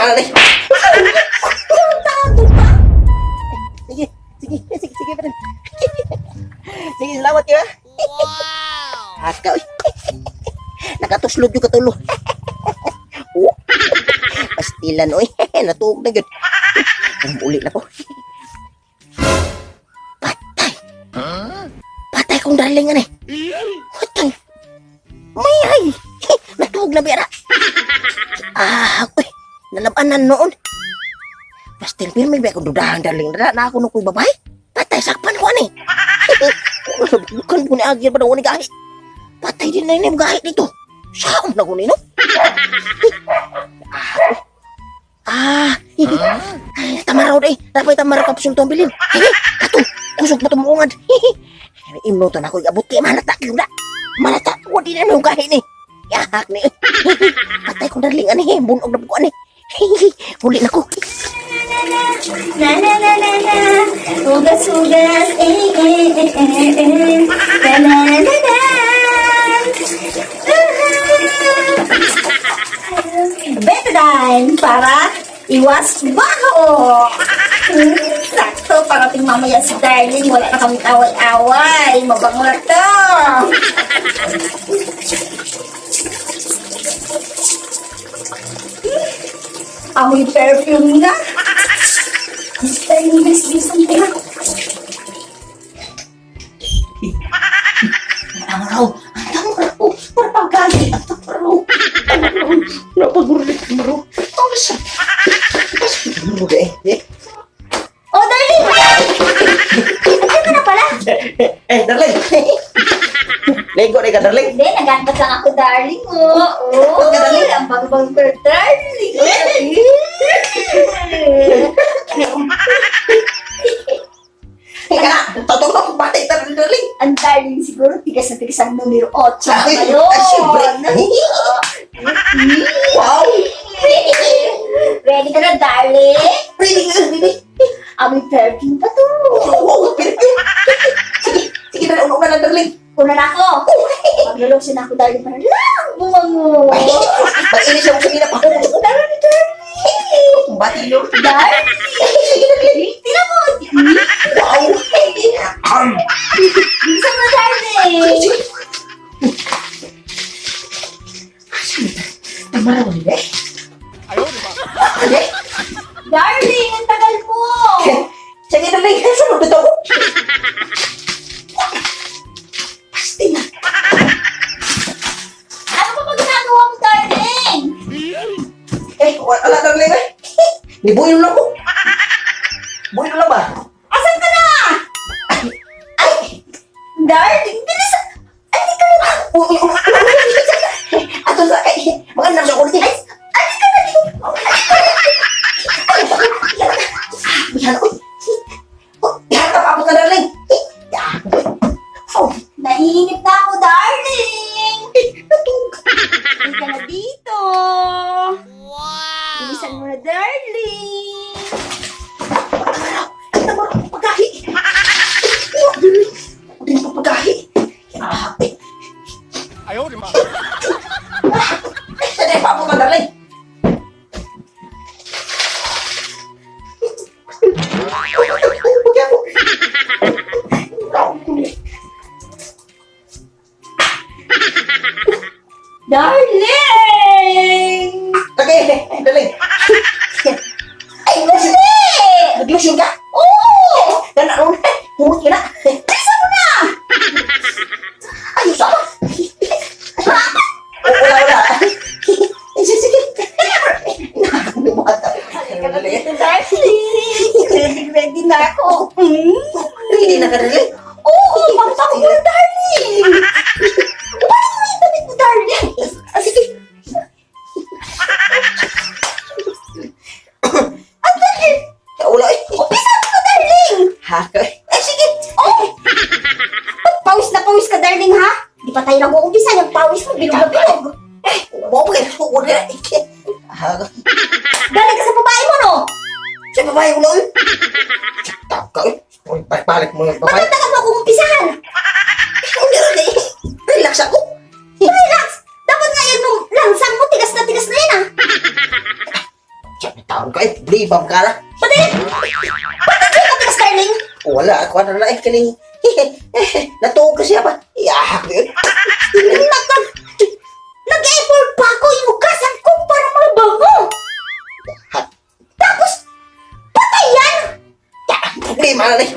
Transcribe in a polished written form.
darling. Tago pa. Sige, pa rin. Sige, salamat kayo, ha? Haka, uy. Nakatuslog yung katulo. Oh, pastilan, uy. Natuog na, gud. Uli na ko. Patay kong darling, ano eh. Patay. May ay. Natuog na, bera. Uy. Nalabanan noon. Pastil, pero may akong dudahang, darling. Na ako nung ko'y babae. Patay, sakpan ko, ano eh. Bukan po ni Agir pa daw ni gahi. Patay din na yun yung gahi dito. Saan na ko nino? Tamaraw day. Dapat tamaraw kapsul to ang bilin. Kato, kusog na tumuungad. Imnotan ako igabot kaya malata yun na. Malata, wadi na yung gahi ni. Yahak ni. Patay kong darling, ano eh. Bunog na po, ano eh. Huli na ko. Na na na na na, hugas hugas, na na na na. Betadine para iwas baho. Sakto, parating mamaya si darling, wala na kami away-away, mabango na to. Amoy perfume na. Darling, bilis-bilis ang tira. Tamaraw. Para pagkali. Tamaraw. Napagulit, tamaraw. Masa. Tamaraw, eh. Oh, darling! Andiyan ka na pala. Darling. Lego na ka, darling. Hindi, nag-antot lang ako, darling. Oh, ang bang-bang per darling. Totoo ako, batay tayo, darling. Ang darling siguro, tigas na tigas ang numero 8 kayo. Siyempre. Wow. Ready ka na, darling? Really, really. Amoy perfume pa to. Wow, sige, darling, uno ka na, darling. Una na ako. Maglulusin ako, darling, para lang bumango. Mag-inis ako sa ginap ako. Darling, darling. Bati nyo. Darling. Tingnan mo. Wow. Bisa mo, darling. Tamaraw nila eh. Darling, ang tagal mo. Sige, darling. Saan mo dito ako? Pasti na. Ano pa ba ginagawa mo, darling? Wala, darling eh. Nibuhin mo na ako. Buhin mo na ba? Asan ka na? Ay, darling, bilis. Ay, di ka na. Ato sa kay. Magandang sa kulit. Ay, di ka na dito. Yan ako. Yan ka pa ako ka, darling. Naiinip na ako, darling. Hindi ka na dito. Bilisan mo na, darling. Ay, naman ako pagkahi. Hindi na pagkahi. Ayaw, di ba? Ay, pa ako ka, darling. Darling! Okay, darling. Ay, gusto! Nag-lotion ka? Oo! Ano? Humot ka na. Bilisan mo na! Ayos ako. Wala. Sige. Nakakalimutan. Halika na dito, darling. Ready na ako. Ready na ka, darling? Oo, pang-pang mo, darling. Paano mo yung damit mo, darling? Sige. Ang darling! Wala eh. Umpisa mo na, darling! Ha? Sige. Oh! Pawis na pawis ka, darling, ha? Di pa tayo nag-uumpisa. Yung pawis mo, bilog na bilog. Bawa ka. Wala. Galing ka sa babae mo, no? Sa babae ko lang. Tap ka eh. Balik mo yung babae. Bakit tagal mo akong umpisahan? Hindi rin eh. Relax ako. Relax! Dapat nga yan nung lansang mo, tigas na yan, ha? Ay, blibam ka na. Pati! Pati ka tigas, darling! Wala, ako na lang kining. Natuog na siya ba? Iyahak yun. Nag-effort pa ako inugasan ko para mabango! Hat. Tapos, patay yan! Problema na rin.